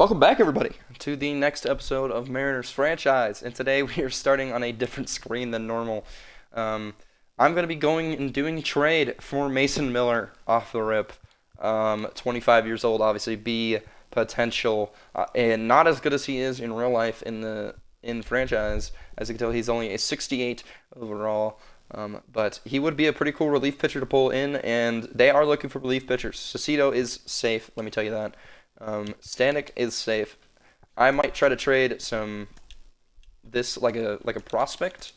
Welcome back, everybody, to the next episode of Mariners Franchise. And today we are starting on a different screen than normal. Um, I'm going to be going and doing a trade for Mason Miller off the rip. 25 years old, obviously, B potential, and not as good as he is in real life in franchise. As you can tell, he's only a 68 overall. But he would be a pretty cool relief pitcher to pull in, and they are looking for relief pitchers. Cecito is safe, let me tell you that. Stanek is safe. I might try to trade this like a prospect.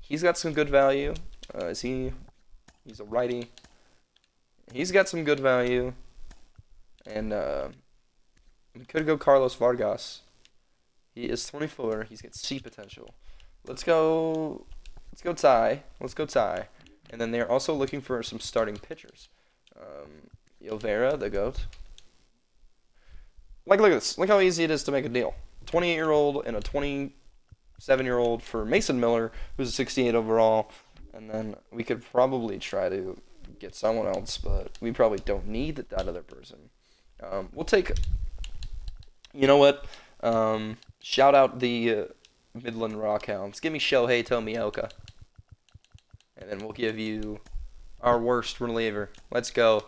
He's got some good value. He's a righty. He's got some good value, and we could go Carlos Vargas. He is 24. He's got C potential. Let's go Ty. And then they're also looking for some starting pitchers. Yovera, the GOAT. Look at this. Look how easy it is to make a deal. 28-year-old and a 27-year-old for Mason Miller, who's a 68 overall. And then we could probably try to get someone else, but we probably don't need that other person. We'll take... You know what? Shout out the Midland Rockhounds. Give me Shohei Tomioka. And then we'll give you our worst reliever. Let's go.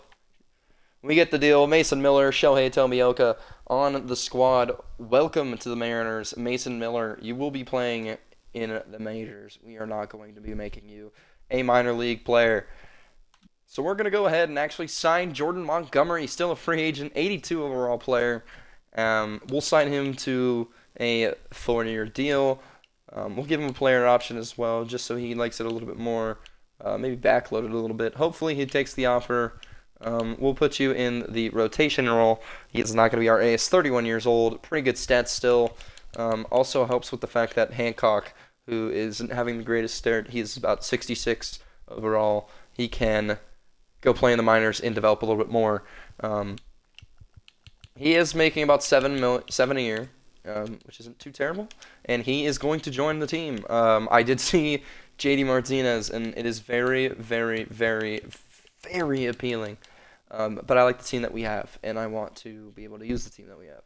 We get the deal. Mason Miller, Shohei Tomioka on the squad. Welcome to the Mariners. Mason Miller, you will be playing in the majors. We are not going to be making you a minor league player. So we're going to go ahead and actually sign Jordan Montgomery, still a free agent, 82 overall player. We'll sign him to a 4-year deal. We'll give him a player option as well, just so he likes it a little bit more. Maybe backload it a little bit. Hopefully he takes the offer. We'll put you in the rotation role. He's not going to be our ace. 31 years old. Pretty good stats still. Also helps with the fact that Hancock, who isn't having the greatest start, he's about 66 overall. He can go play in the minors and develop a little bit more. He is making about $7 a year, which isn't too terrible. And he is going to join the team. I did see JD Martinez, and it is very, very, very, very appealing. But I like the team that we have, and I want to be able to use the team that we have.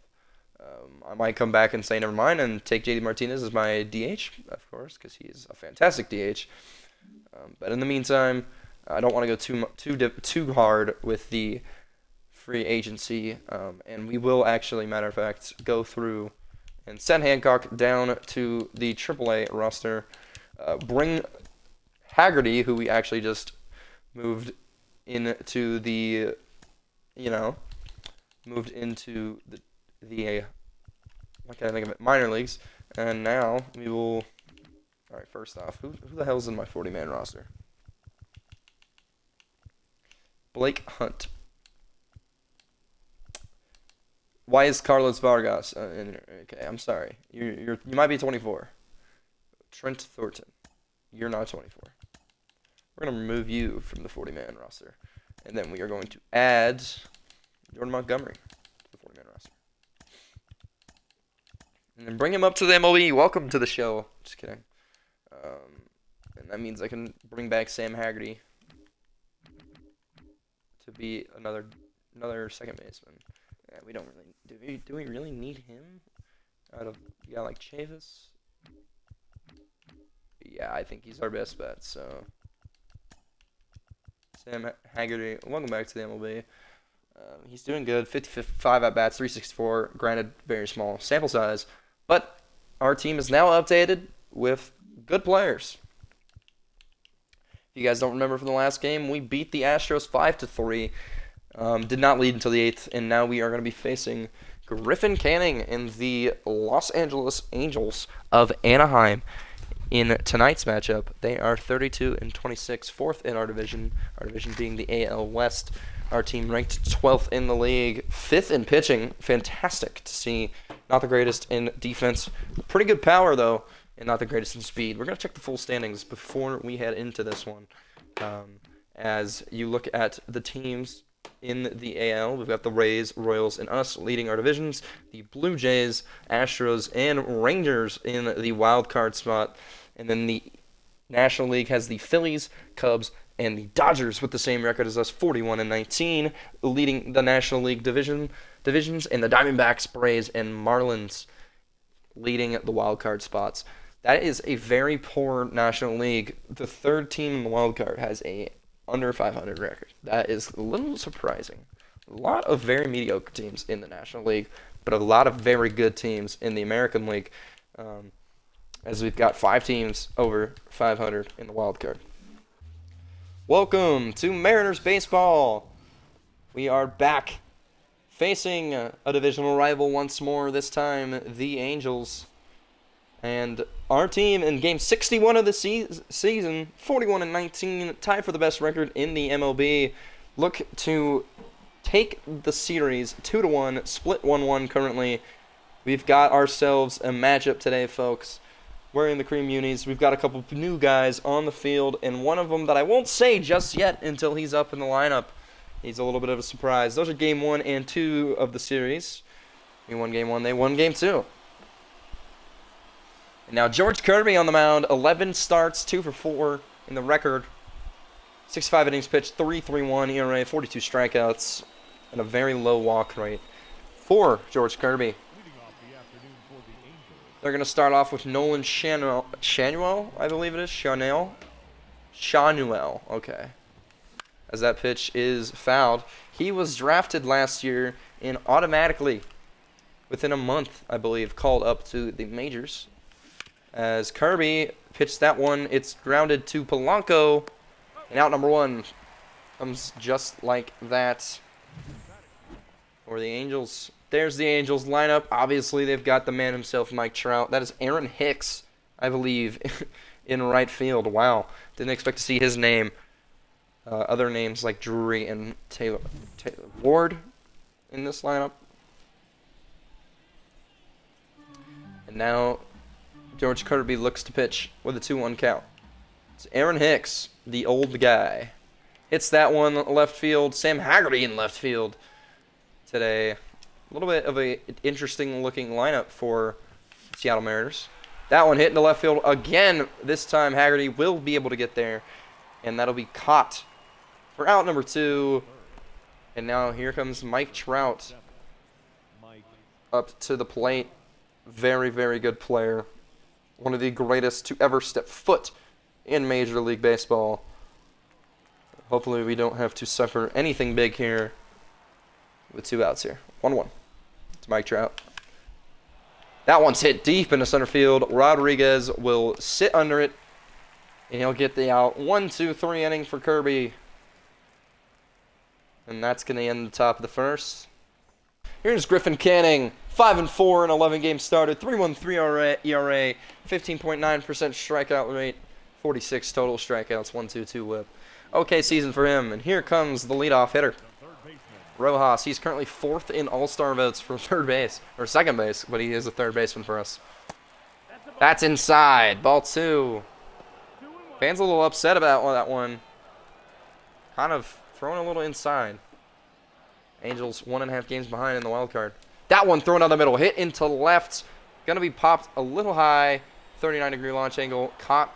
I might come back and say never mind and take JD Martinez as my DH, of course, because he is a fantastic DH. But in the meantime, I don't want to go too hard with the free agency, and we will actually, matter of fact, go through and send Hancock down to the AAA roster. Bring Haggerty, who we actually just moved into the what can I think of it, minor leagues, and now we will. All right, first off, who the hell's in my 40-man roster? Blake Hunt. Why is Carlos Vargas in there? Okay, I'm sorry. You might be 24. Trent Thornton. You're not 24. We're going to remove you from the 40-man roster. And then we are going to add Jordan Montgomery to the 40-man roster. And then bring him up to the MLB. Welcome to the show. Just kidding. And that means I can bring back Sam Haggerty to be another second baseman. Yeah, we don't really... Do we really need him? Out of a guy like Chavis? Yeah, I think he's our best bet, so... Sam Haggerty, welcome back to the MLB. He's doing good. 55 at-bats, 364. Granted, very small sample size. But our team is now updated with good players. If you guys don't remember from the last game, we beat the Astros 5-3. Did not lead until the 8th, and now we are going to be facing Griffin Canning in the Los Angeles Angels of Anaheim. In tonight's matchup, they are 32-26, fourth in our division being the AL West. Our team ranked 12th in the league, fifth in pitching. Fantastic to see. Not the greatest in defense. Pretty good power, though, and not the greatest in speed. We're going to check the full standings before we head into this one. As you look at the teams in the AL, we've got the Rays, Royals, and us leading our divisions. The Blue Jays, Astros, and Rangers in the wild card spot. And then the National League has the Phillies, Cubs, and the Dodgers with the same record as us, 41-19, leading the National League division. divisions, and the Diamondbacks, Braves, and Marlins leading the wild card spots. That is a very poor National League. The third team in the wild card has a under 500 record. That is a little surprising. A lot of very mediocre teams in the National League, but a lot of very good teams in the American League, as we've got 5 teams over 500 in the wild card. Welcome to Mariners baseball. We are back facing a divisional rival once more, this time the Angels. And our team in game 61 of the season, 41-19, tied for the best record in the MLB, look to take the series 2-1, split 1-1 currently. We've got ourselves a matchup today, folks. Wearing the cream unis. We've got a couple new guys on the field, and one of them that I won't say just yet until he's up in the lineup. He's a little bit of a surprise. Those are game 1 and 2 of the series. We won game 1, they won game 2. And now George Kirby on the mound, 11 starts, 2 for 4 in the record. 65 innings pitched, 3.31 ERA, 42 strikeouts, and a very low walk rate for George Kirby. They're going to start off with Nolan Schanuel, I believe it is. Schanuel, okay. As that pitch is fouled. He was drafted last year and automatically, within a month, I believe, called up to the majors. As Kirby pitched that one, it's grounded to Polanco, and out number 1 comes just like that for the Angels. There's the Angels lineup. Obviously, they've got the man himself, Mike Trout. That is Aaron Hicks, I believe, in right field. Wow. Didn't expect to see his name. Other names like Drury and Taylor Ward in this lineup. And now George Kirby looks to pitch with a 2-1 count. It's Aaron Hicks, the old guy. Hits that one left field. Sam Haggerty in left field today. A little bit of an interesting looking lineup for Seattle Mariners. That one hit into left field again. This time Haggerty will be able to get there, and that'll be caught for out number 2. And now here comes Mike Trout up to the plate. Very, very good player. One of the greatest to ever step foot in Major League Baseball. Hopefully we don't have to suffer anything big here with 2 outs here. 1-1. It's Mike Trout. That one's hit deep into center field. Rodriguez will sit under it, and he'll get the out. 1-2-3 inning for Kirby. And that's going to end the top of the first. Here's Griffin Canning. 5-4 in 11 games started. 3.13 ERA. 15.9% strikeout rate. 46 total strikeouts. 1.22 whip. Okay season for him. And here comes the leadoff hitter, Rojas. He's currently 4th in All-Star votes for third base, or second base, but he is a third baseman for us. That's inside. Ball 2. Fans a little upset about that one. Kind of thrown a little inside. Angels 1.5 games behind in the wild card. That one thrown down the middle. Hit into left. Going to be popped a little high. 39-degree launch angle. Caught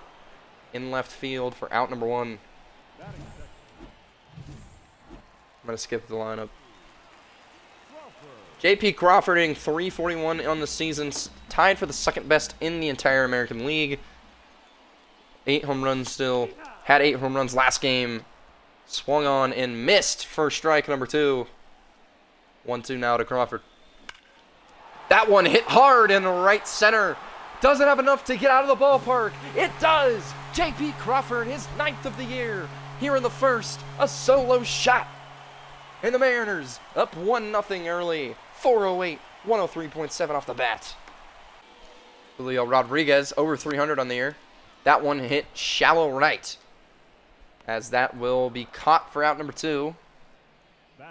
in left field for out number 1. I'm going to skip the lineup. J.P. Crawford hitting .341 on the season, tied for the second best in the entire American League. 8 home runs still. Had 8 home runs last game. Swung on and missed for strike number 2. 1-2 now to Crawford. That one hit hard in right center. Doesn't have enough to get out of the ballpark. It does! J.P. Crawford, his 9th of the year. Here in the first, a solo shot. And the Mariners up 1-0 early. 408, 103.7 off the bat. Julio Rodriguez over 300 on the year. That one hit shallow right, as that will be caught for out number 2.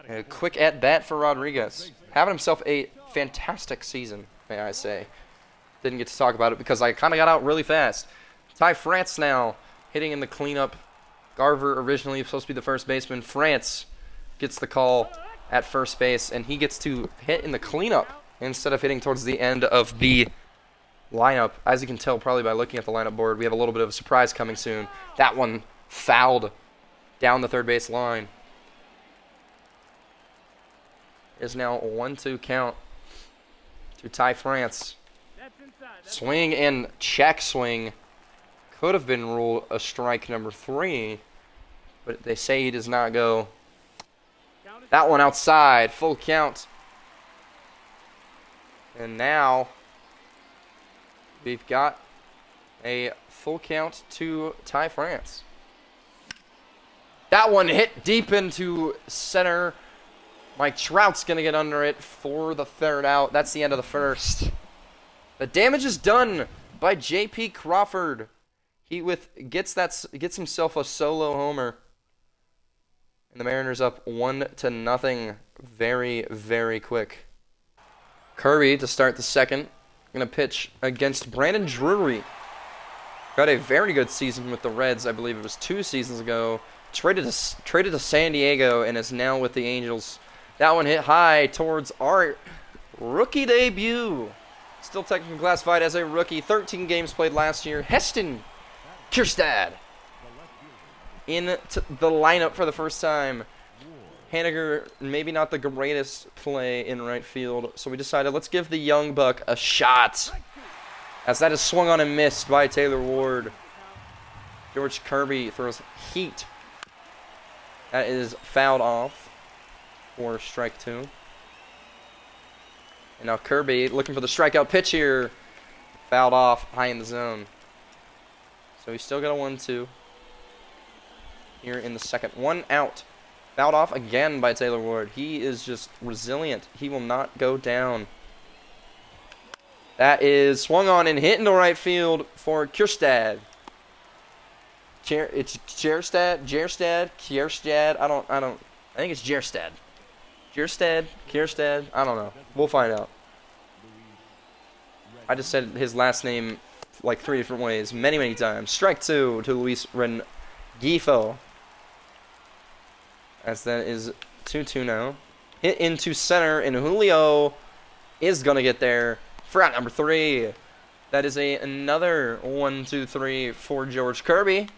A quick at bat for Rodriguez. Having himself a fantastic season, may I say. Didn't get to talk about it because I kind of got out really fast. Ty France now hitting in the cleanup. Garver originally supposed to be the first baseman. France gets the call at first base, and he gets to hit in the cleanup instead of hitting towards the end of the lineup. As you can tell probably by looking at the lineup board, we have a little bit of a surprise coming soon. That one fouled down the third base line. is now a 1-2 count to Ty France. Swing and check swing could have been ruled a strike number 3, but they say he does not go. That one outside, full count. And now we've got a full count to Ty France. That one hit deep into center. Mike Trout's going to get under it for the third out. That's the end of the first. The damage is done by J.P. Crawford. He gets himself a solo homer. And the Mariners up 1-0. Very, very quick. Kirby to start the second. Going to pitch against Brandon Drury. Got a very good season with the Reds. I believe it was 2 seasons ago. Traded to San Diego and is now with the Angels. That one hit high towards our rookie debut. Still technically classified as a rookie. 13 games played last year. Heston Kjerstad into the lineup for the first time. Haniger, maybe not the greatest play in right field, so we decided let's give the young buck a shot. As that is swung on and missed by Taylor Ward. George Kirby throws heat. That is fouled off for strike 2. And now Kirby looking for the strikeout pitch here. Fouled off high in the zone. So he's still got a 1-2 here in the second. 1 out. Fouled off again by Taylor Ward. He is just resilient. He will not go down. That is swung on and hit into right field for Kjerstad. It's Kjerstad. I think it's Kjerstad. Kjerstad. I don't know. We'll find out. I just said his last name like 3 different ways, many times. Strike 2 to Luis Rengifo. As that is 2-2 now. Hit into center, and Julio is going to get there for out number 3. That is another 1-2-3 for George Kirby. And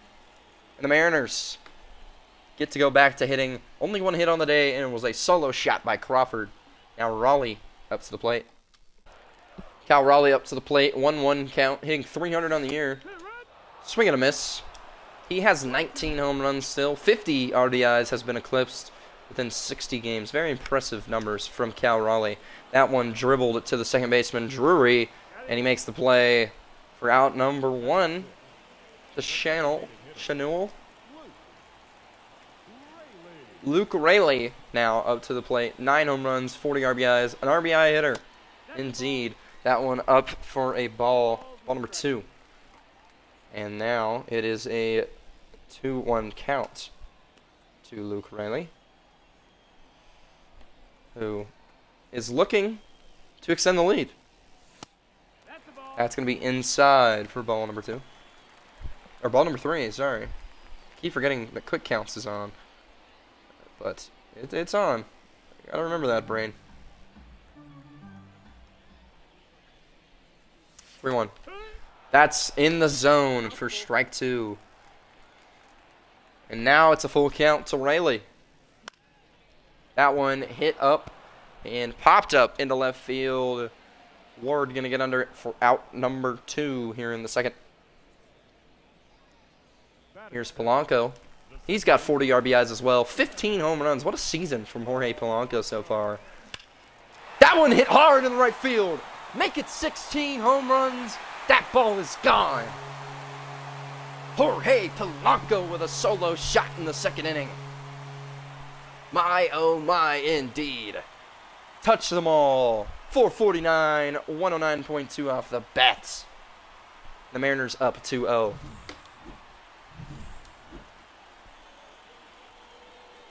the Mariners get to go back to hitting. Only 1 hit on the day, and it was a solo shot by Crawford. Now Raleigh up to the plate. Cal Raleigh up to the plate. 1-1 count, hitting 300 on the year. Swing and a miss. He has 19 home runs still. 50 RBIs has been eclipsed within 60 games. Very impressive numbers from Cal Raleigh. That one dribbled to the second baseman, Drury, and he makes the play for out number 1. The Chanel. Luke Raley now up to the plate. 9 home runs, 40 RBIs, an RBI hitter. Indeed. That one up for a ball number 2. And now it is a 2-1 count to Luke Raley, who is looking to extend the lead. That's going to be inside for ball number 2. Or ball number 3, sorry. Keep forgetting that quick counts is on. But it's on. Gotta remember that, brain. 3-1. That's in the zone for strike 2. And now it's a full count to Raley. That one hit up and popped up into left field. Ward going to get under it for out number 2 here in the second. Here's Polanco. He's got 40 RBIs as well. 15 home runs. What a season from Jorge Polanco so far. That one hit hard in the right field. Make it 16 home runs. That ball is gone. Jorge Polanco with a solo shot in the second inning. My, oh my, indeed. Touch them all. 449, 109.2 off the bats. The Mariners up 2-0.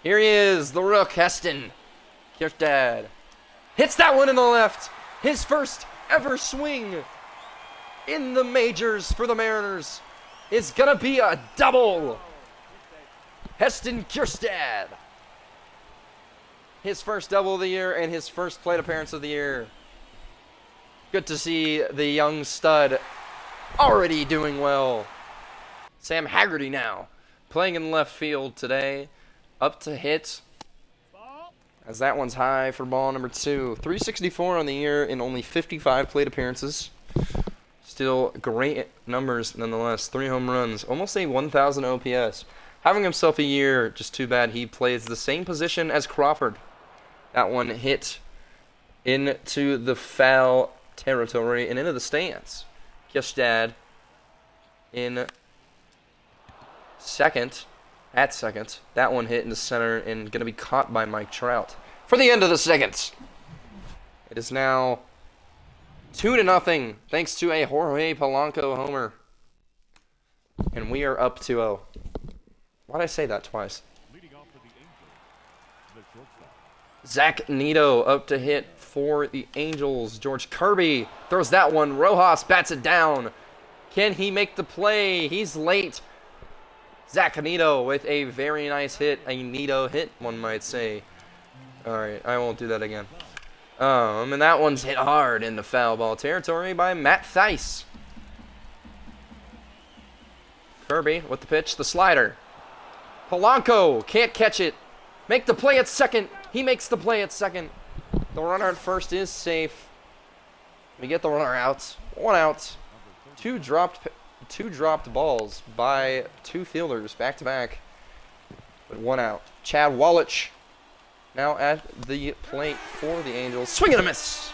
Here he is, the Rook, Heston Kjerstad. Hits that one in the left. His first ever swing in the majors for the Mariners is going to be a double. Heston Kjerstad. His first double of the year and his first plate appearance of the year. Good to see the young stud already doing well. Sam Haggerty now playing in left field today. Up to hit. as that one's high for ball number 2. 364 on the year in only 55 plate appearances. Still great numbers nonetheless. 3 home runs, almost a 1,000 OPS. Having himself a year, just too bad he plays the same position as Crawford. That one hit into the foul territory and into the stands. Kjærstad in second. At second. That one hit into center and going to be caught by Mike Trout for the end of the second. It is now 2-0 thanks to a Jorge Polanco homer. And we are up 2-0. Why did I say that twice? Zach Neto up to hit for the Angels. George Kirby throws that one. Rojas bats it down. Can he make the play? He's late. Zach Neto with a very nice hit. A Neto hit, one might say. Alright, I won't do that again. And that one's hit hard into foul ball territory by Matt Thaiss. Kirby with the pitch, the slider. Polanco can't catch it. Make the play at second. He makes the play at second. The runner at first is safe. We get the runner out. 1 out. Two dropped balls by 2 fielders back to back. But 1 out. Chad Wallach now at the plate for the Angels. Swing and a miss.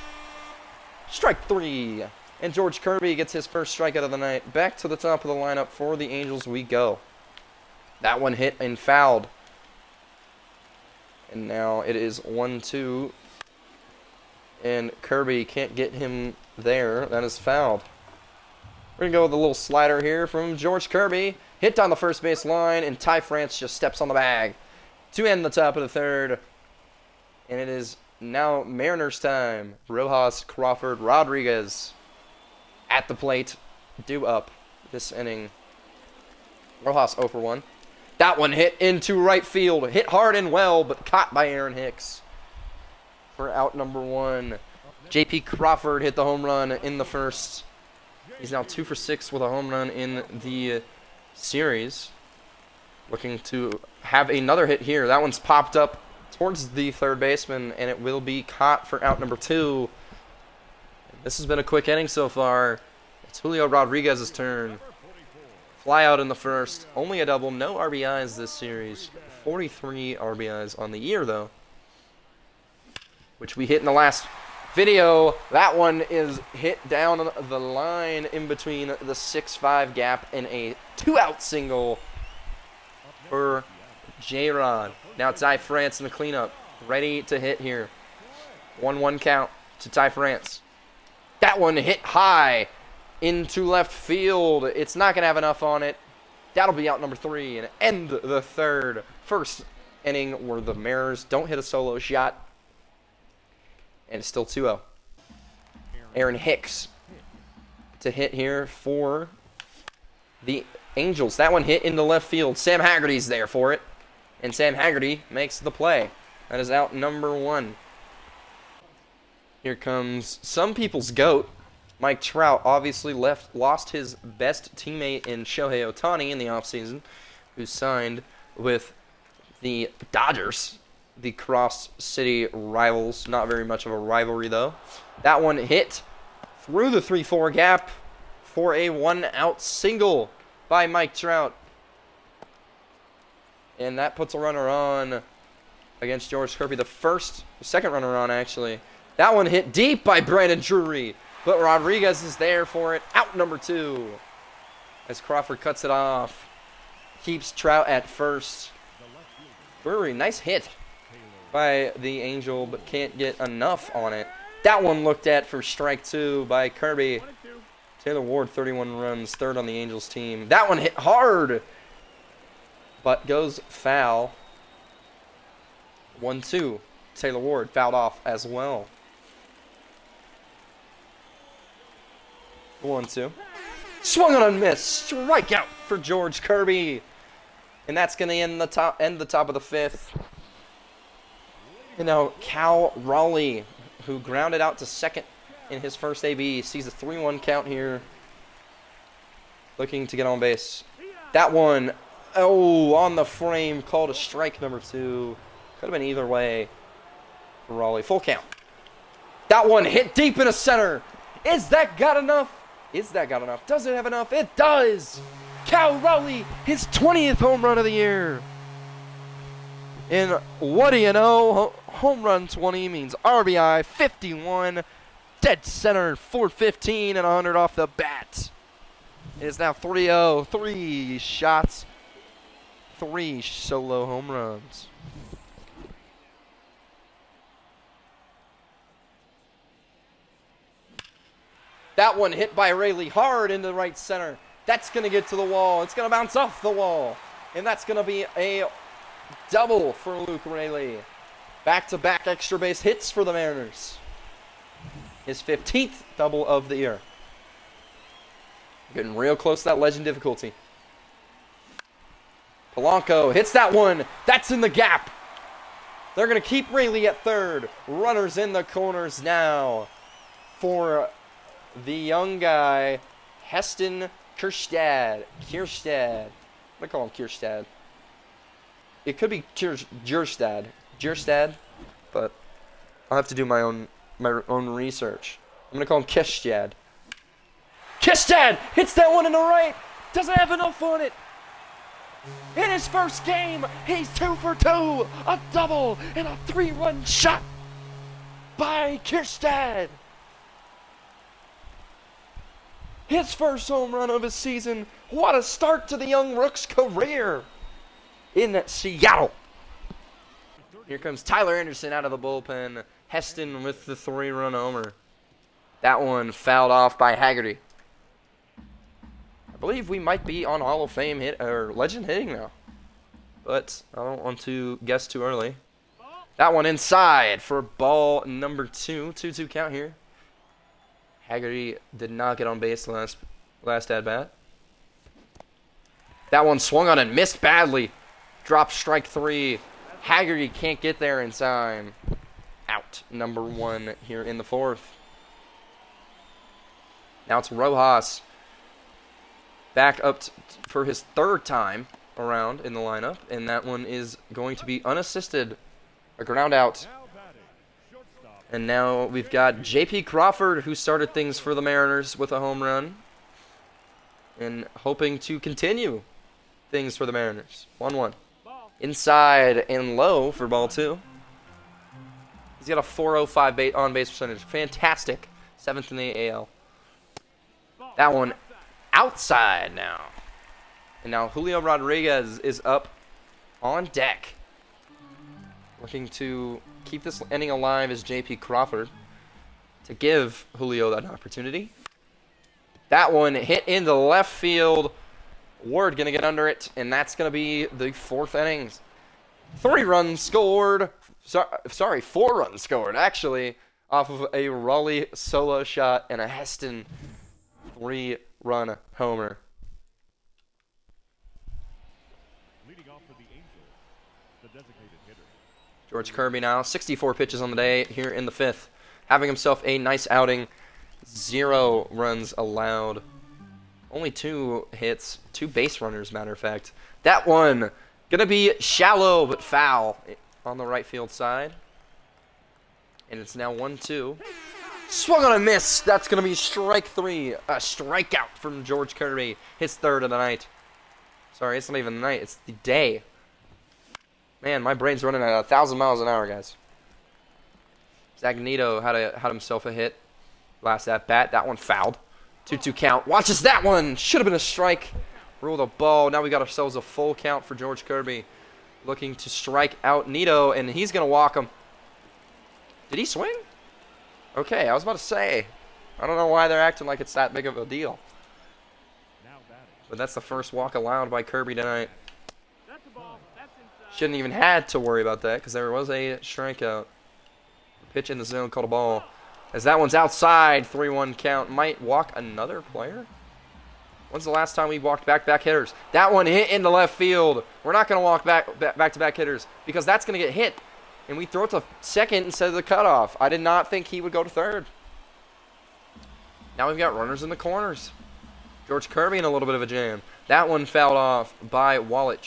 Strike 3. And George Kirby gets his first strikeout of the night. Back to the top of the lineup for the Angels we go. That one hit and fouled. And now it is 1-2. And Kirby can't get him there. That is fouled. We're going to go with a little slider here from George Kirby. Hit down the first base line, and Ty France just steps on the bag to end the top of the third. And it is now Mariners time. Rojas, Crawford, Rodriguez at the plate. Due up this inning. Rojas 0 for 1. That one hit into right field. Hit hard and well, but caught by Aaron Hicks for out number 1. J.P. Crawford hit the home run in the first. He's now 2 for 6 with a home run in the series. Looking to have another hit here. That one's popped up towards the third baseman, and it will be caught for out number 2. This has been a quick inning so far. It's Julio Rodriguez's turn. Fly out in the first. Only a double. No RBIs this series. 43 RBIs on the year, though, which we hit in the last video. That one is hit down the line in between the 6-5 gap and a 2-out single for J-Rod. Now Ty France in the cleanup. Ready to hit here. 1-1 count to Ty France. That one hit high into left field. It's not going to have enough on it. That'll be out number 3 and end the third. First inning where the Mariners don't hit a solo shot. And it's still 2-0. Aaron Hicks to hit here for the Angels. That one hit into left field. Sam Haggerty's there for it. And Sam Haggerty makes the play. That is out number 1. Here comes some people's GOAT. Mike Trout obviously lost his best teammate in Shohei Ohtani in the offseason, who signed with the Dodgers, the cross-city rivals. Not very much of a rivalry, though. That one hit through the 3-4 gap for a 1-out single by Mike Trout. And that puts a runner on against George Kirby. The second runner on, actually. That one hit deep by Brandon Drury. But Rodriguez is there for it. Out number 2. As Crawford cuts it off. Keeps Trout at first. Drury, nice hit by the Angel, but can't get enough on it. That one looked at for strike 2 by Kirby. Taylor Ward, 31 runs, third on the Angels team. That one hit hard, but goes foul. 1-2. Taylor Ward fouled off as well. 1-2. Swung on a miss. Strikeout for George Kirby. And that's going to end the top of the 5th. And now Cal Raleigh, who grounded out to second in his first AB, sees a 3-1 count here. Looking to get on base. That one, on the frame, called a strike number 2. Could have been either way. Raleigh. Full count. That one hit deep into center. Is that got enough? Does it have enough? It does. Cal Raleigh, his 20th home run of the year. And what do you know? Home run 20 means RBI 51. Dead center 415 and 100 off the bat. It is now 3-0. 3 shots. 3 solo home runs. That one hit by Rayleigh hard into right center. That's going to get to the wall. It's going to bounce off the wall. And that's going to be a double for Luke Rayleigh. Back-to-back extra base hits for the Mariners. His 15th double of the year. Getting real close to that legend difficulty. Polanco hits that one. That's in the gap. They're going to keep Rayleigh at third. Runners in the corners now for the young guy, Heston Kjerstad. I'm going to call him Kjerstad. It could be Kjerstad, but I'll have to do my own research. I'm going to call him Kjerstad. Kjerstad hits that one in the right. Doesn't have enough on it. In his first game, he's 2 for 2. A double and a 3-run shot by Kjerstad. His first home run of his season. What a start to the young rook's career in Seattle. Here comes Tyler Anderson out of the bullpen. Heston with the 3-run homer. That one fouled off by Haggerty. I believe we might be on Hall of Fame hit or legend hitting now, but I don't want to guess too early. That one inside for ball number 2. 2-2 count here. Haggerty did not get on base last at bat. That one swung on and missed badly. Dropped strike 3. Haggerty can't get there in time. Out. Number 1 here in the 4th. Now it's Rojas. Back up for his 3rd time around in the lineup. And that one is going to be unassisted. A ground out. And now we've got J.P. Crawford, who started things for the Mariners with a home run. And hoping to continue things for the Mariners. 1-1. Inside and low for ball 2. He's got a .405 on-base percentage. Fantastic. 7th in the AL. That one outside now. And now Julio Rodriguez is up on deck. Looking to keep this inning alive is J.P. Crawford to give Julio that opportunity. That one hit into left field. Ward going to get under it, and that's going to be the 4th inning. 3 runs scored. 4 runs scored, actually, off of a Raleigh solo shot and a Heston 3-run homer. Leading off for the Angels, the designated hitter. George Kirby now, 64 pitches on the day here in the 5th. Having himself a nice outing. 0 runs allowed. Only 2 hits, 2 base runners, matter of fact. That one going to be shallow but foul on the right field side. And it's now 1-2. Swung on a miss. That's going to be strike 3. A strikeout from George Kirby. His 3rd of the night. Sorry, it's not even the night. It's the day. Man, my brain's running at 1,000 miles an hour, guys. Zach Neto had himself a hit last at bat. That one fouled. 2-2 count. Watches that one. Should have been a strike. Ruled a ball. Now we got ourselves a full count for George Kirby. Looking to strike out Neto, and he's going to walk him. Did he swing? Okay, I was about to say. I don't know why they're acting like it's that big of a deal. But that's the first walk allowed by Kirby tonight. Shouldn't even had to worry about that because there was a strikeout. Pitch in the zone, called a ball. As that one's outside, 3-1 count. Might walk another player? When's the last time we walked back-to-back hitters? That one hit into left field. We're not going to walk back-to-back hitters because that's going to get hit. And we throw it to second instead of the cutoff. I did not think he would go to third. Now we've got runners in the corners. George Kirby in a little bit of a jam. That one fouled off by Wallach.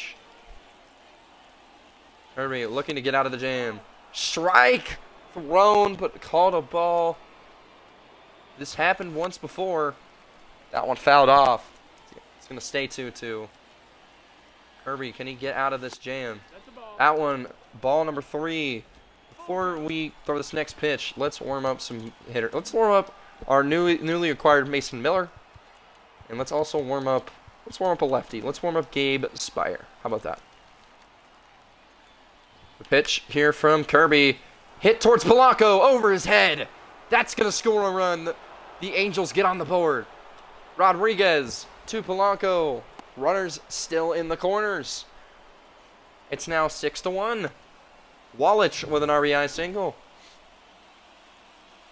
Kirby looking to get out of the jam. Strike thrown, but called a ball. This happened once before. That one fouled off. It's going to stay 2-2. Kirby, can he get out of this jam? That one, ball number 3. Before we throw this next pitch, let's warm up some hitter. Let's warm up our newly acquired Mason Miller. And let's also warm up a lefty. Let's warm up Gabe Spire. How about that? The pitch here from Kirby. Hit towards Polanco over his head. That's going to score a run. The Angels get on the board. Rodriguez to Polanco. Runners still in the corners. It's now 6-1. Wallach with an RBI single.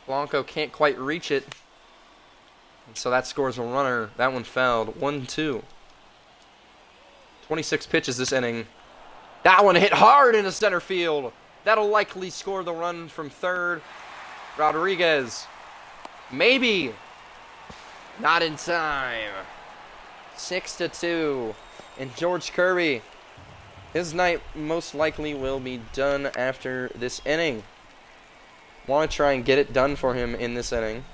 Polanco can't quite reach it. And so that scores a runner. That one fouled. 1-2. 26 pitches this inning. That one hit hard into center field. That'll likely score the run from third. Rodriguez. Maybe. Not in time. 6-2. And George Kirby, his night most likely will be done after this inning. Want to try and get it done for him in this inning.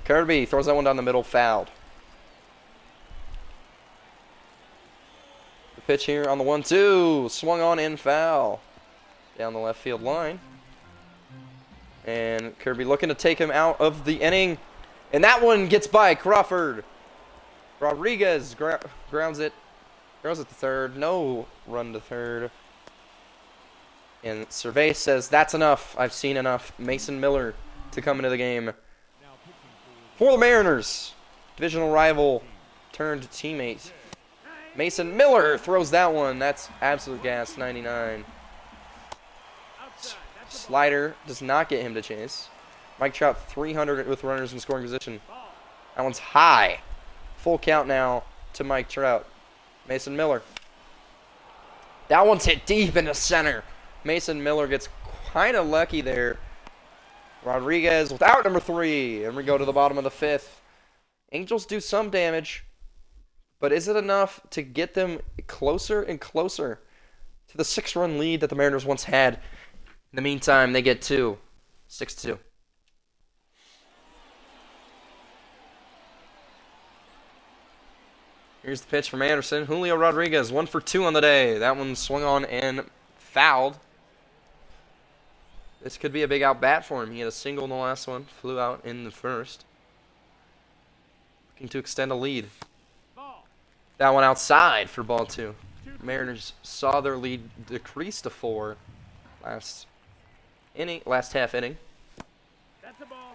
Kirby throws that one down the middle, fouled. The pitch here on the 1-2, swung on in foul. Down the left field line. And Kirby looking to take him out of the inning. And that one gets by Crawford. Rodriguez grounds it. Throws it to third. No run to third. And Survey says, that's enough. I've seen enough. Mason Miller to come into the game. For the Mariners, divisional rival turned teammate. Mason Miller throws that one. That's absolute gas, 99. Slider does not get him to chase. Mike Trout 300 with runners in scoring position. That one's high. Full count now to Mike Trout. Mason Miller. That one's hit deep into center. Mason Miller gets kind of lucky there. Rodriguez without number 3. And we go to the bottom of the 5th. Angels do some damage. But is it enough to get them closer and closer to the 6-run lead that the Mariners once had? In the meantime, they get 2. 6-2. Here's the pitch from Anderson. Julio Rodriguez, 1 for 2 on the day. That one swung on and fouled. This could be a big out bat for him. He had a single in the last one. Flew out in the first. Looking to extend a lead. That one outside for ball 2. Mariners saw their lead decrease to 4 last half inning.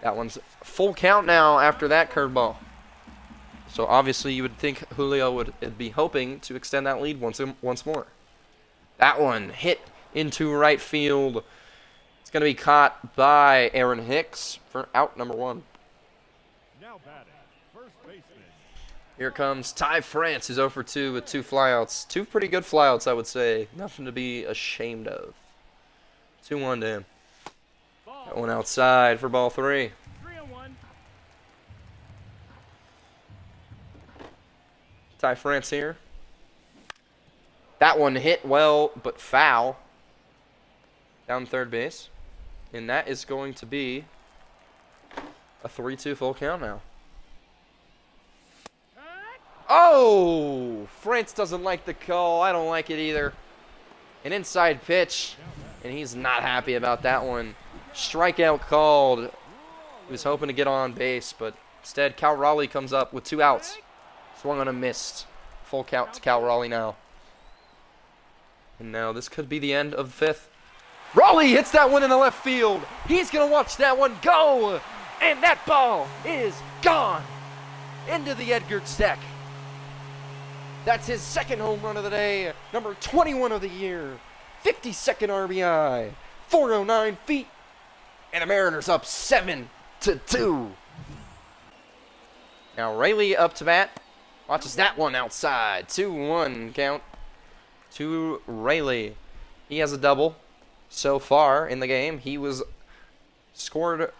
That one's full count now after that curveball. So obviously you would think Julio would be hoping to extend that lead once more. That one hit into right field. It's going to be caught by Aaron Hicks for out number 1. Now batting, first baseman. Here comes Ty France, who's 0 for 2 with 2 flyouts. 2 pretty good flyouts, I would say. Nothing to be ashamed of. 2-1 to him. That one outside for ball 3. 3-1. Ty France here. That one hit well, but foul. Down third base. And that is going to be a 3-2 full count now. Oh! France doesn't like the call. I don't like it either. An inside pitch. And he's not happy about that one. Strikeout called. He was hoping to get on base, but instead Cal Raleigh comes up with 2 outs. Swung on a missed. Full count to Cal Raleigh now. And now this could be the end of the 5th. Raleigh hits that one in the left field. He's going to watch that one go. And that ball is gone. Into the Edgard deck. That's his 2nd home run of the day. Number 21 of the year. 52nd RBI. 409 feet. And the Mariners up 7-2. Now Raleigh up to bat. Watches that one outside. 2-1 count to Raleigh. He has a double so far in the game. He was scored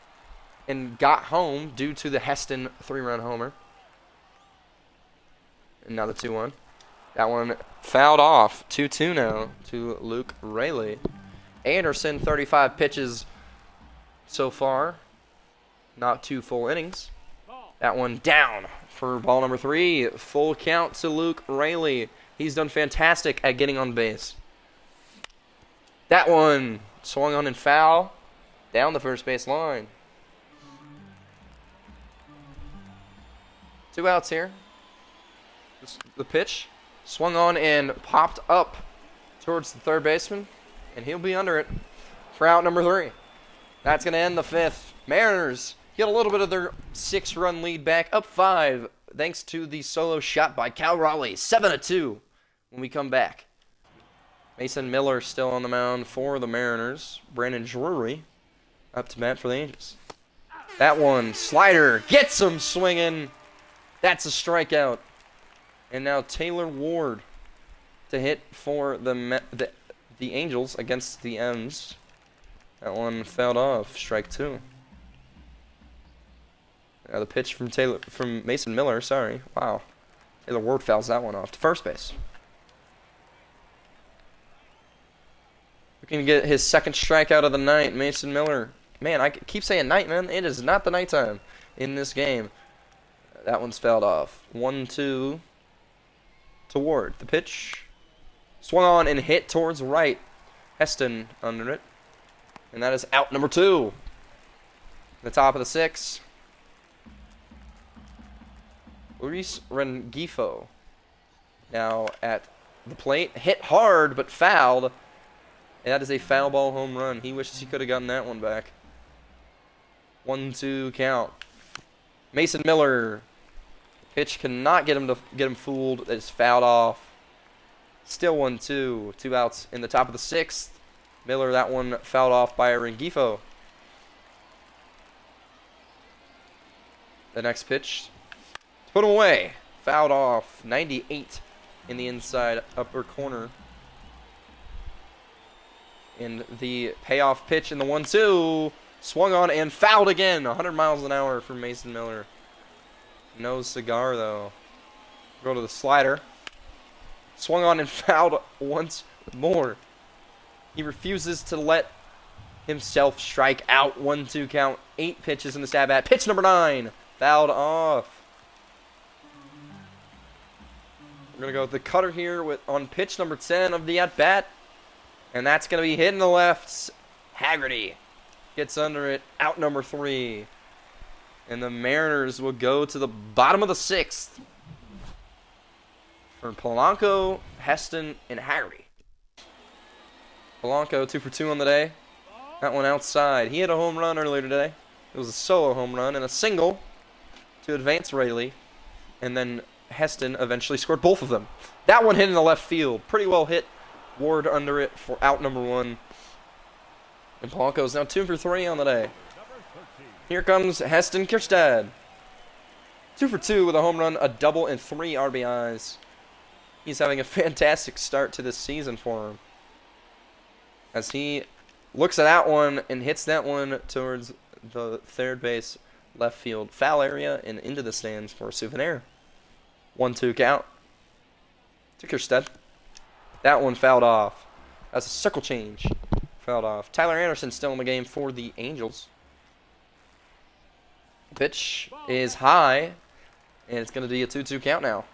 and got home due to the Heston 3-run homer. And now the 2-1. That one fouled off. 2-2 now to Luke Raleigh. Anderson, 35 pitches so far. Not 2 full innings. That one down for ball number 3. Full count to Luke Raley. He's done fantastic at getting on base. That one swung on and foul down the first base line. 2 outs here. The pitch swung on and popped up towards the third baseman, and he'll be under it for out number 3. That's going to end the 5th. Mariners get a little bit of their 6-run lead back, up 5, thanks to the solo shot by Cal Raleigh. 7-2 when we come back. Mason Miller still on the mound for the Mariners. Brandon Drury up to bat for the Angels. That one, slider, gets him swinging. That's a strikeout. And now Taylor Ward to hit for the Angels against the M's. That one fouled off, strike 2. Now the pitch from Mason Miller, sorry. Wow. Taylor Ward fouls that one off to first base. Looking to get his 2nd strikeout of the night, Mason Miller. Man, I keep saying night, man. It is not the nighttime in this game. That one's fouled off. 1-2 to Ward. The pitch swung on and hit towards right. Heston under it. And that is out number 2. The top of the 6th. Luis Rengifo now at the plate. Hit hard, but fouled. And that is a foul ball home run. He wishes he could have gotten that one back. 1-2 count. Mason Miller. Pitch cannot get him fooled. It's fouled off. Still 1-2. 2 outs in the top of the 6th. Miller, that one fouled off by Rengifo. The next pitch. Put him away. Fouled off. 98 in the inside upper corner. And the payoff pitch in the 1-2. Swung on and fouled again. 100 miles an hour for Mason Miller. No cigar, though. Go to the slider. Swung on and fouled once more. He refuses to let himself strike out. 1-2 count. 8 pitches in the stab at. Pitch number 9. Fouled off. We're going to go with the cutter here on pitch number 10 of the at-bat. And that's going to be hit in the left. Haggerty gets under it. Out number 3. And the Mariners will go to the bottom of the 6th. For Polanco, Heston, and Haggerty. Polanco 2 for 2 on the day. That one outside. He hit a home run earlier today. It was a solo home run and a single to advance Raley. And then Heston eventually scored both of them. That one hit in the left field. Pretty well hit. Ward under it for out number 1. And Polanco is now 2 for 3 on the day. Here comes Heston Kjerstad. 2 for 2 with a home run, a double, and 3 RBIs. He's having a fantastic start to this season for him. As he looks at that one and hits that one towards the third base left field foul area and into the stands for a souvenir. 1-2 count to Kjerstad. That one fouled off. That's a circle change. Fouled off. Tyler Anderson still in the game for the Angels. Pitch is high, and it's going to be a 2-2 count now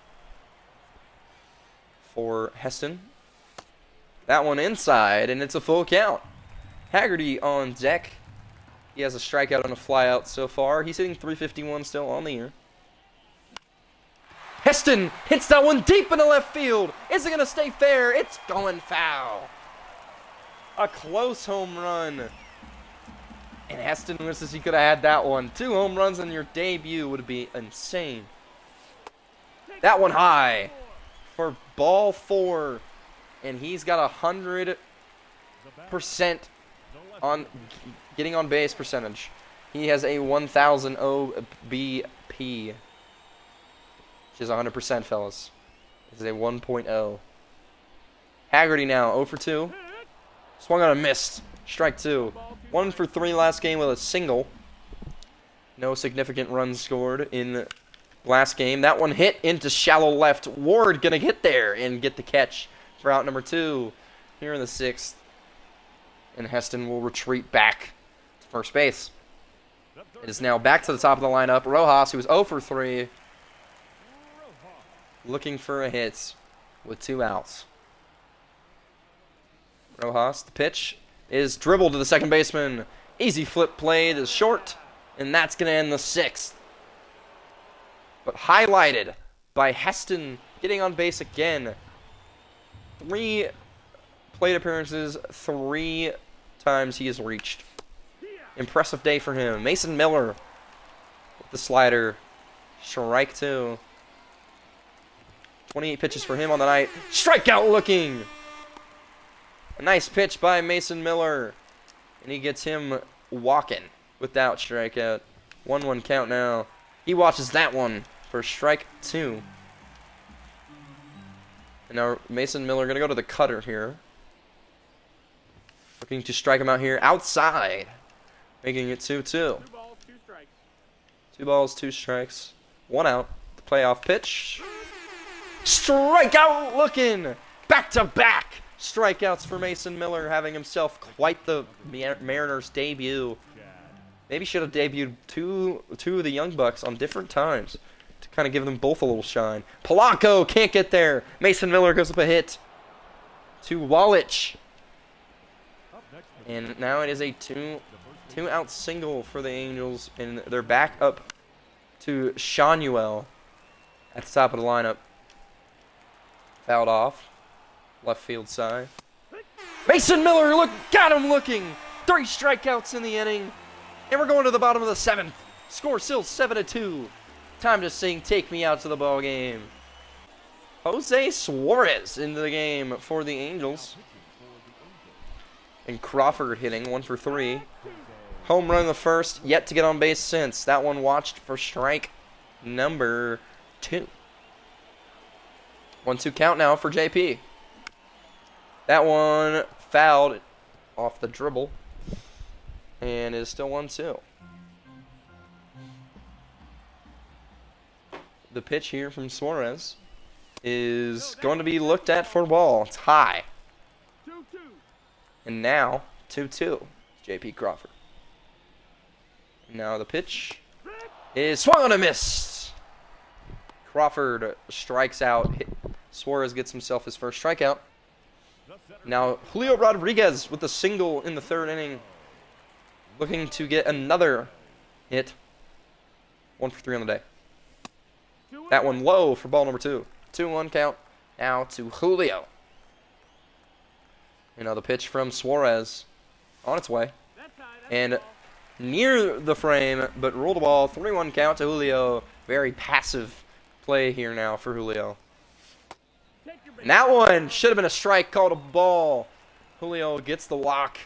for Heston. That one inside, and it's a full count. Haggerty on deck. He has a strikeout and a flyout so far. He's hitting .351 still on the year. Heston hits that one deep in the left field. Is it going to stay fair? It's going foul. A close home run. And Heston wishes he could have had that one. 2 home runs in your debut would be insane. That one high for ball 4. And he's got 100% on getting on base percentage. He has a 1,000 OBP. Which is 100%, fellas. This is a 1.0. Haggerty now 0 for 2. Swung on a missed. Strike 2. 1 for 3 last game with a single. No significant runs scored in last game. That one hit into shallow left. Ward gonna get there and get the catch for out number 2 here in the 6th. And Heston will retreat back to first base. It is now back to the top of the lineup. Rojas, who was 0 for 3, looking for a hit with 2 outs. Rojas, the pitch is dribbled to the second baseman. Easy flip played is short, and that's going to end the 6th. But highlighted by Heston getting on base again. 3 plate appearances, 3 times he has reached. Impressive day for him. Mason Miller with the slider. Strike 2. 28 pitches for him on the night. Strikeout looking. A nice pitch by Mason Miller. And he gets him walking without strikeout. 1-1 count now. He watches that one for strike 2. And now Mason Miller going to go to the cutter here. Looking to strike him out here outside. Making it 2-2. 2 balls, 2 strikes. 2 balls, 2 strikes. 1 out. The playoff pitch. Strikeout looking. Back-to-back strikeouts for Mason Miller, having himself quite the Mariners debut. Maybe should have debuted two of the Young Bucks on different times to kind of give them both a little shine. Polanco can't get there. Mason Miller goes up a hit to Walich. And now it is a two-out single for the Angels, and they're back up to Shanuel at the top of the lineup. Fouled off, left field side. Mason Miller, look, got him looking. 3 strikeouts in the inning, and we're going to the bottom of the 7th. Score still 7-2. Time to sing "Take Me Out to the Ball Game." Jose Suarez into the game for the Angels. And Crawford hitting 1 for 3. Home run in the first, yet to get on base since. That one watched for strike number 2. 1-2 count now for JP. That one fouled off the dribble. And is still 1-2. The pitch here from Suarez is going to be looked at for ball. It's high. 2-2. And now, 2-2, JP Crawford. Now the pitch is swung on a miss. Crawford strikes out. Suarez gets himself his first strikeout. Now Julio Rodriguez with a single in the 3rd inning. Looking to get another hit. 1 for 3 on the day. That one low for ball number 2. 2-1 count now to Julio. You know, the pitch from Suarez on its way. And near the frame, but ruled the ball. 3-1 count to Julio. Very passive play here now for Julio. And that one should have been a strike, called a ball. Julio gets the walk.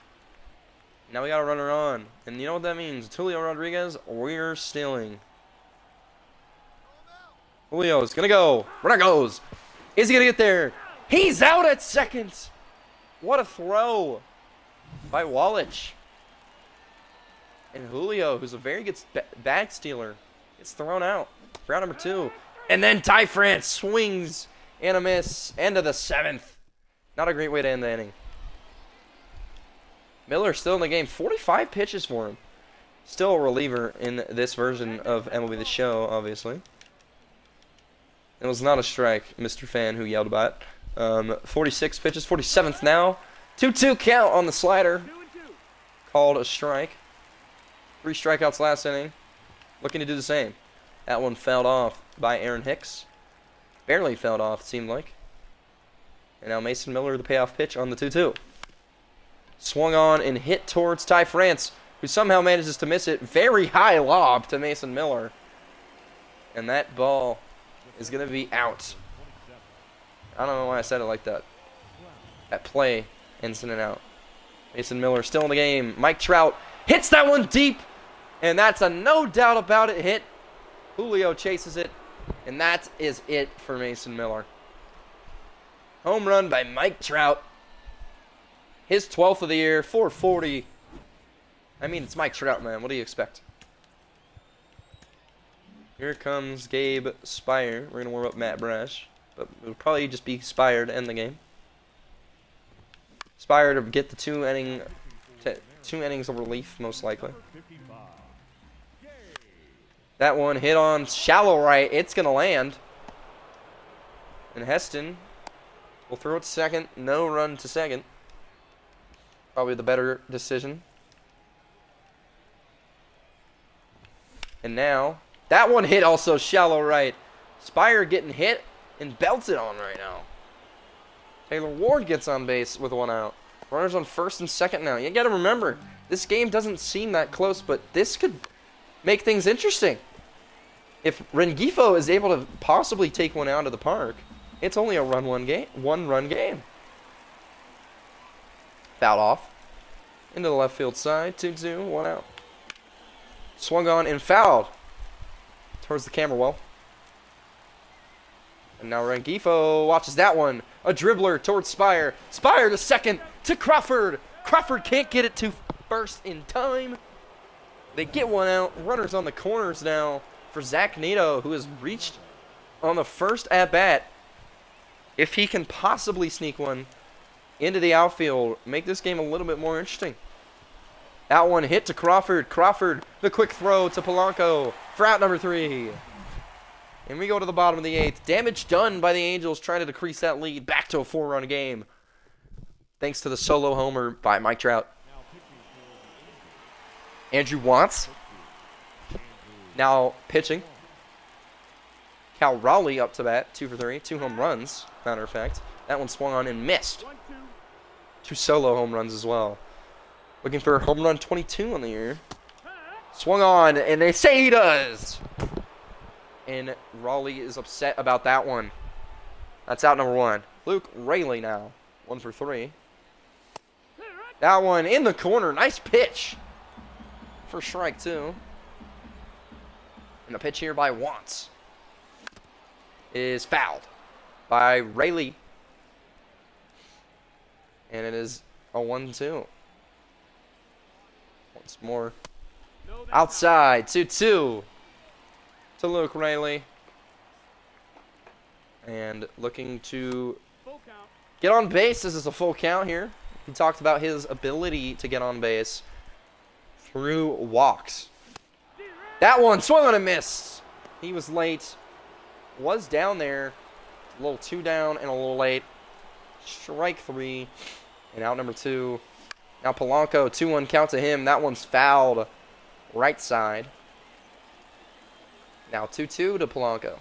Now we got a runner on. And you know what that means? It's Julio Rodriguez, we're stealing. Julio's going to go. Runner goes. Is he going to get there? He's out at second. What a throw by Walich. And Julio, who's a very good bag stealer, gets thrown out for out number 2. And then Ty France swings and a miss. End of the 7th. Not a great way to end the inning. Miller still in the game. 45 pitches for him. Still a reliever in this version of MLB The Show, obviously. It was not a strike, Mr. Fan, who yelled about it. 46 pitches, 47th now. 2-2 count on the slider. Called a strike. 3 strikeouts last inning. Looking to do the same. That one fouled off by Aaron Hicks. Barely fouled off, it seemed like. And now Mason Miller, the payoff pitch on the 2-2. Swung on and hit towards Ty France, who somehow manages to miss it. Very high lob to Mason Miller. And that ball is going to be out. I don't know why I said it like that. That play, instant and out. Mason Miller still in the game. Mike Trout hits that one deep. And that's a no doubt about it hit. Julio chases it. And that is it for Mason Miller. Home run by Mike Trout. His 12th of the year, 440. I mean, it's Mike Trout, man. What do you expect? Here comes Gabe Spire. We're going to warm up Matt Brash. But it'll probably just be Spire to end the game. Spire to get the 2-inning 2 innings of relief, most likely. That one hit on shallow right. It's going to land. And Heston will throw it to second. No run to second. Probably the better decision. And now, that one hit also shallow right. Spire getting hit and belted on right now. Taylor Ward gets on base with 1 out. Runners on first and second now. You got to remember, this game doesn't seem that close, but this could make things interesting. If Rengifo is able to possibly take 1 out of the park, it's only a one-run game. Fouled off. Into the left field side. 2-2, 1 out. Swung on and fouled. Towards the camera well. And now Rengifo watches that one. A dribbler towards Spire. Spire to second to Crawford. Crawford can't get it to first in time. They get 1 out. Runners on the corners now for Zach Nato, who has reached on the first at-bat. If he can possibly sneak one into the outfield, make this game a little bit more interesting. That one hit to Crawford. Crawford, the quick throw to Polanco for out number 3. And we go to the bottom of the 8th. Damage done by the Angels trying to decrease that lead back to a 4-run game. Thanks to the solo homer by Mike Trout. Andrew Watts now pitching. Cal Raleigh up to bat, 2 for 3, 2 home runs, matter of fact. That one swung on and missed. 2 solo home runs as well. Looking for home run 22 on the year. Swung on, and they say he does. And Raleigh is upset about that one. That's out number 1. Luke Raley now, 1 for 3. That one in the corner, nice pitch. For strike 2. And the pitch here by Watts is fouled by Rayleigh. And it is a 1-2. Once more. Outside, 2-2 to Luke Rayleigh. And looking to get on base. This is a full count here. He talked about his ability to get on base through walks. That one swung on and missed. He was late. Was down there. A little 2 down and a little late. Strike 3. And out number 2. Now Polanco, 2-1 count to him. That one's fouled right side. Now 2-2 to Polanco.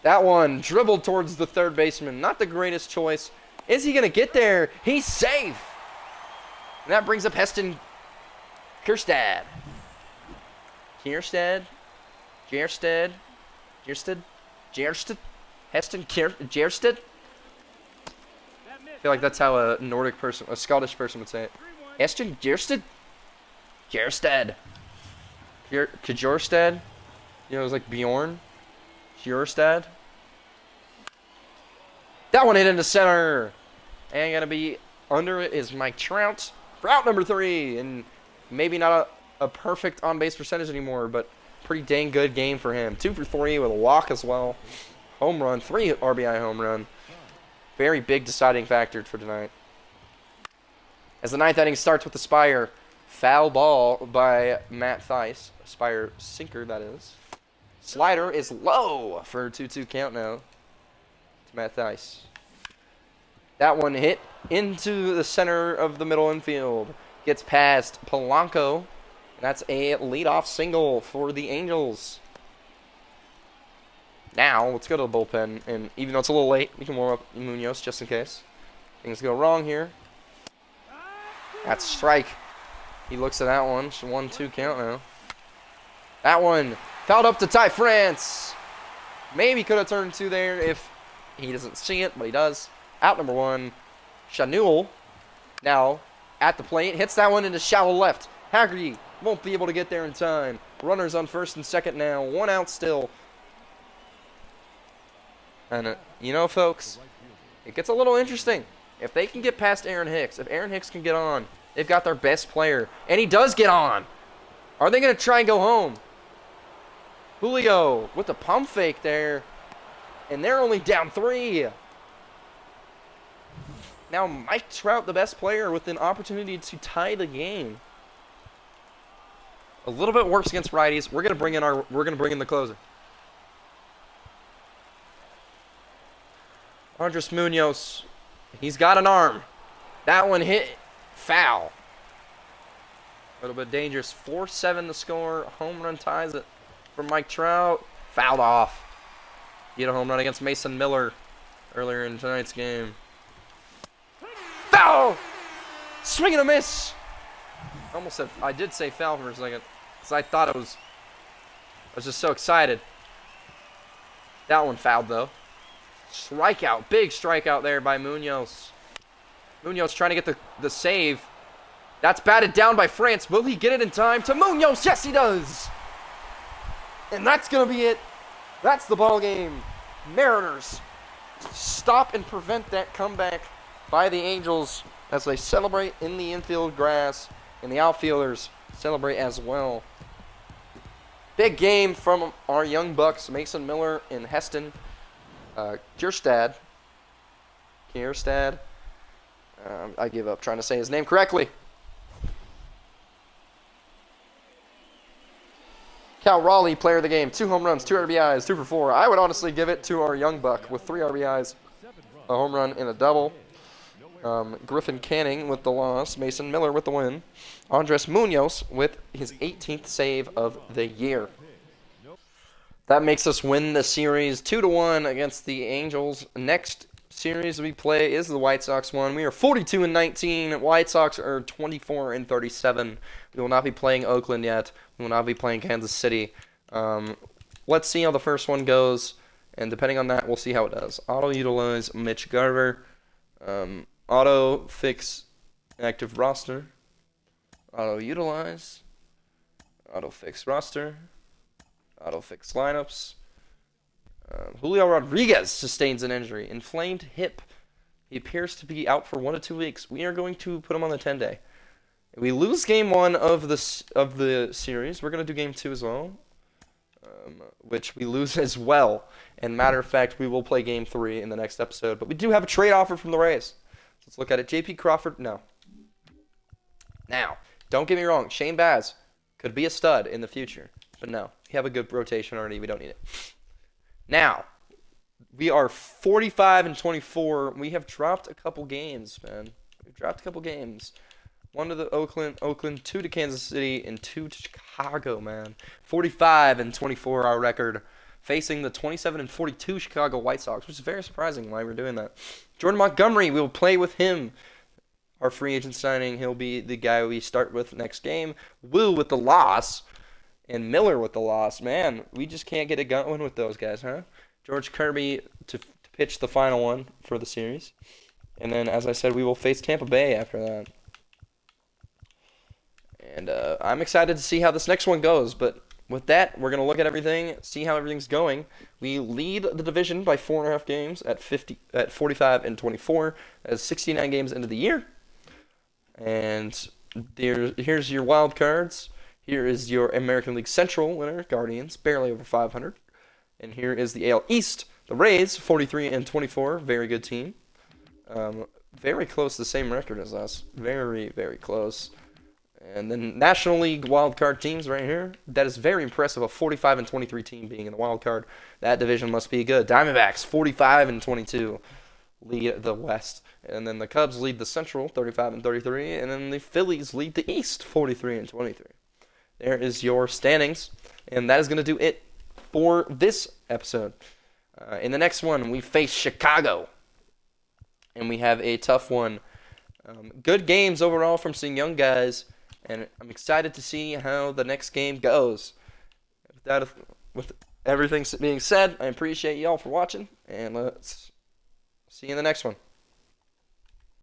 That one dribbled towards the third baseman. Not the greatest choice. Is he going to get there? He's safe. And that brings up Heston Kjerstad. Heston Kjerstad. I feel like that's how a Nordic person, a Scottish person would say it. Heston Kjerstad. Kjerstad. Kjerstad. You know, it was like Bjorn. Kjerstad. That one hit into center. And gonna be under it is Mike Trout for out number 3. And maybe not a perfect on-base percentage anymore, but pretty dang good game for him. 2 for 3 with a walk as well. Home run, 3 RBI home run. Very big deciding factor for tonight. As the 9th inning starts with the Spire. Foul ball by Matt Theis. Spire sinker, that is. Slider is low for a 2-2 count now to Matt Theis. That one hit into the center of the middle infield. Gets past Polanco. And that's a leadoff single for the Angels. Now, let's go to the bullpen. And even though it's a little late, we can warm up Munoz just in case things go wrong here. That's strike. He looks at that one. It's a 1-2 count now. That one fouled up to Ty France. Maybe could have turned 2 there if he doesn't see it, but he does. Out number 1. Shanuel now at the plate. Hits that one into shallow left. Haggerty won't be able to get there in time. Runners on first and second now. 1 out still. And, you know, folks, it gets a little interesting. If they can get past Aaron Hicks, if Aaron Hicks can get on, they've got their best player. And he does get on. Are they going to try and go home? Julio with the pump fake there. And they're only down 3. Now Mike Trout, the best player, with an opportunity to tie the game. A little bit worse against righties. We're gonna bring in the closer. Andres Munoz. He's got an arm. That one hit foul. A little bit dangerous. 4-7 the score. Home run ties it for Mike Trout. Fouled off. He had a home run against Mason Miller earlier in tonight's game. Foul! Swing and a miss. Almost said, I did say foul for a second, because I thought I was just so excited. That one fouled though. Strikeout, big strikeout there by Munoz. Munoz trying to get the save. That's batted down by France. Will he get it in time to Munoz? Yes, he does. And that's going to be it. That's the ball game. Mariners stop and prevent that comeback by the Angels as they celebrate in the infield grass, and the outfielders celebrate as well. Big game from our young Bucks, Mason Miller and Heston Kjerstad. I give up trying to say his name correctly. Cal Raleigh, player of the game. 2 home runs, 2 RBIs, 2 for 4. I would honestly give it to our young buck with 3 RBIs, a home run, and a double. Griffin Canning with the loss. Mason Miller with the win. Andres Munoz with his 18th save of the year. That makes us win the series 2-1 against the Angels. Next series we play is the White Sox one. We are 42-19. White Sox are 24-37. We will not be playing Oakland yet. We will not be playing Kansas City. Let's see how the first one goes, and depending on that, we'll see how it does. Auto utilize Mitch Garver. Auto fix active roster. Auto utilize. Auto fix roster. Auto fix lineups. Julio Rodriguez sustains an injury. Inflamed hip. He appears to be out for 1 to 2 weeks. We are going to put him on the 10-day. If we lose game 1 of the series, we're going to do game 2 as well, which we lose as well. And matter of fact, we will play game 3 in the next episode. But we do have a trade offer from the Rays. Let's look at it. J.P. Crawford, no. Now, don't get me wrong. Shane Baz could be a stud in the future. But no, we have a good rotation already. We don't need it. Now, we are 45-24. We have dropped a couple games, man. We've dropped a couple games. 1 to the Oakland, 2 to Kansas City, and 2 to Chicago, man. 45-24 our record, facing the 27-42 Chicago White Sox, which is very surprising why we're doing that. Jordan Montgomery, we will play with him. Our free agent signing, he'll be the guy we start with next game. Will with the loss, and Miller with the loss. Man, we just can't get it going with those guys, huh? George Kirby to pitch the final one for the series. And then, as I said, we will face Tampa Bay after that. And I'm excited to see how this next one goes. But with that, we're going to look at everything, see how everything's going. We lead the division by 4.5 games at 45-24. As 69 games into the year. And here's your wild cards. Here is your American League Central winner, Guardians, barely over 500. And here is the AL East, the Rays, 43-24, very good team. Very close, the same record as us. Very, very close. And then National League wildcard teams right here. That is very impressive, a 45-23 team being in the wild card. That division must be good. Diamondbacks, 45-22, lead the West. And then the Cubs lead the Central, 35-33. And then the Phillies lead the East, 43-23. There is your standings. And that is going to do it for this episode. In the next one, we face Chicago. And we have a tough one. Good games overall from some young guys. And I'm excited to see how the next game goes. With everything being said, I appreciate y'all for watching. And let's see you in the next one.